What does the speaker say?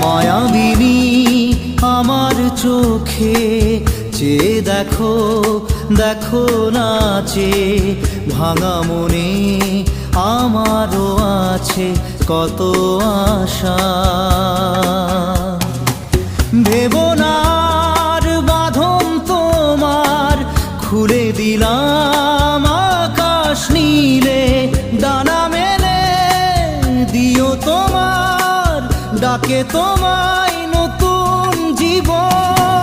মায়াবিনী আমার চোখে চেয়ে দেখো, দেখো নাচে ভাঙা মনে আমারও আছে কত আশা। ভেবনার বাঁধন তোমার খুলে দিলাম আকাশ নীলে, ডানা মেলে দিও তোমার ডাকে তোমায় নতুন জীবন।